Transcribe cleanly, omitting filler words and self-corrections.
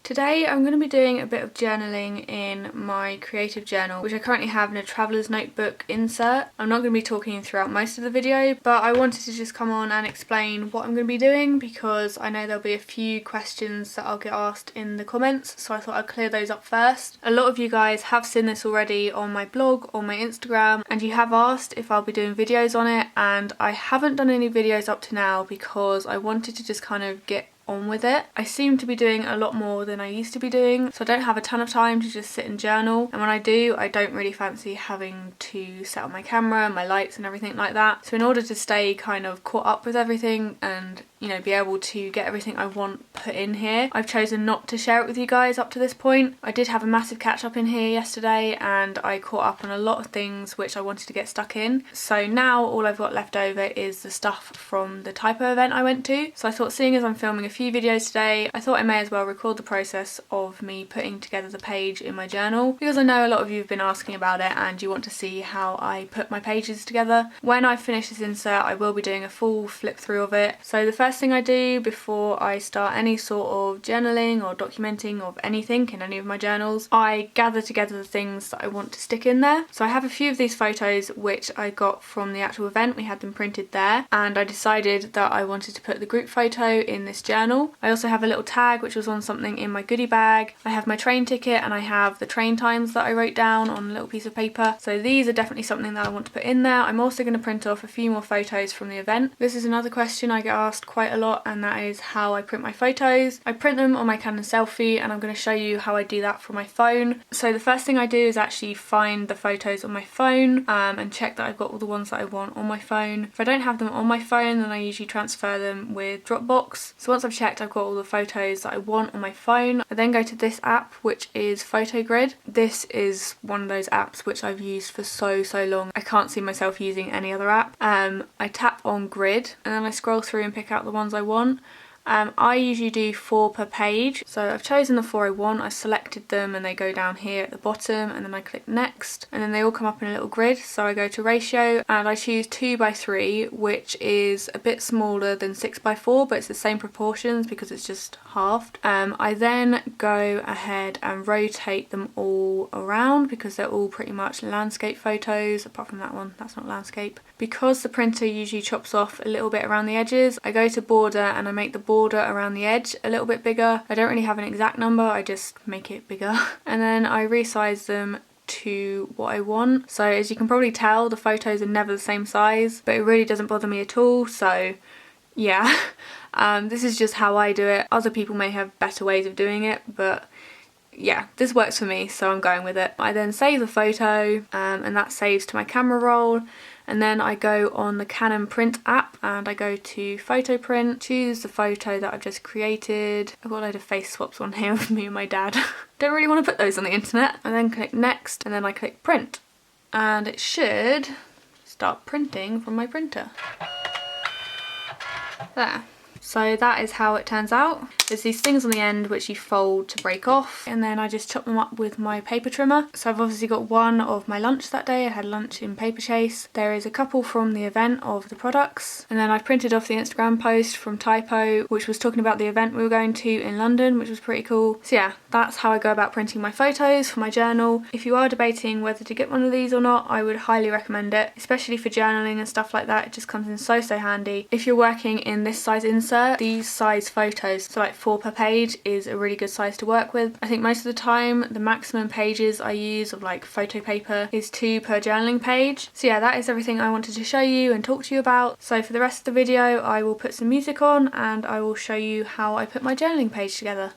Today I'm going to be doing a bit of journaling in my creative journal, which I currently have in a traveller's notebook insert. I'm not going to be talking throughout most of the video, but I wanted to just come on and explain what I'm going to be doing because I know there'll be a few questions that I'll get asked in the comments, so I thought I'd clear those up first. A lot of you guys have seen this already on my blog or my Instagram, and you have asked if I'll be doing videos on it, and I haven't done any videos up to now because I wanted to just kind of get on with it. I seem to be doing a lot more than I used to be doing, so I don't have a ton of time to just sit and journal, and when I do, I don't really fancy having to set up my camera and my lights and everything like that. So in order to stay kind of caught up with everything and, you know, be able to get everything I want put in here, I've chosen not to share it with you guys up to this point. I did have a massive catch up in here yesterday and I caught up on a lot of things which I wanted to get stuck in. So now all I've got left over is the stuff from the typo event I went to. So I thought, seeing as I'm filming a few videos today, I thought I may as well record the process of me putting together the page in my journal, because I know a lot of you have been asking about it and you want to see how I put my pages together. When I finish this insert, I will be doing a full flip through of it. So the first thing I do before I start any sort of journaling or documenting of anything in any of my journals, I gather together the things that I want to stick in there. So I have a few of these photos which I got from the actual event. We had them printed there, and I decided that I wanted to put the group photo in this journal. I also have a little tag which was on something in my goodie bag. I have my train ticket and I have the train times that I wrote down on a little piece of paper. So these are definitely something that I want to put in there. I'm also going to print off a few more photos from the event. This is another question I get asked quite a lot, and that is how I print my photos. I print them on my Canon selfie, and I'm going to show you how I do that from my phone. So the first thing I do is actually find the photos on my phone and check that I've got all the ones that I want on my phone. If I don't have them on my phone, then I usually transfer them with Dropbox. So once I've checked I've got all the photos that I want on my phone, I then go to this app which is PhotoGrid. This is one of those apps which I've used for so long. I can't see myself using any other app. I tap on grid and then I scroll through and pick out the ones I want. I usually do 4 per page, so I've chosen the 4 I want, I selected them and they go down here at the bottom, and then I click next and then they all come up in a little grid. So I go to ratio and I choose 2:3, which is a bit smaller than 6:4, but it's the same proportions because it's just halved. I then go ahead and rotate them all around because they're all pretty much landscape photos, apart from that one, that's not landscape. Because the printer usually chops off a little bit around the edges, I go to border and I make the border around the edge a little bit bigger. I don't really have an exact number, I just make it bigger. And then I resize them to what I want. So as you can probably tell, the photos are never the same size, but it really doesn't bother me at all, so yeah. This is just how I do it. Other people may have better ways of doing it, but yeah, this works for me, so I'm going with it. I then save the photo and that saves to my camera roll, and then I go on the Canon print app and I go to photo print, choose the photo that I've just created. I've got a load of face swaps on here with me and my dad. Don't really want to put those on the internet. And then click next and then I click print, and it should start printing from my printer. There. So that is how it turns out. There's these things on the end which you fold to break off, and then I just chop them up with my paper trimmer. So I've obviously got one of my lunch that day. I had lunch in Paper Chase. There is a couple from the event of the products, and then I've printed off the Instagram post from Typo which was talking about the event we were going to in London, which was pretty cool. So yeah, that's how I go about printing my photos for my journal. If you are debating whether to get one of these or not, I would highly recommend it, especially for journaling and stuff like that. It just comes in so handy. If you're working in this size insert, these size photos, so like 4 per page, is a really good size to work with. I think most of the time the maximum pages I use of like photo paper is 2 per journaling page. So yeah, that is everything I wanted to show you and talk to you about. So for the rest of the video I will put some music on and I will show you how I put my journaling page together.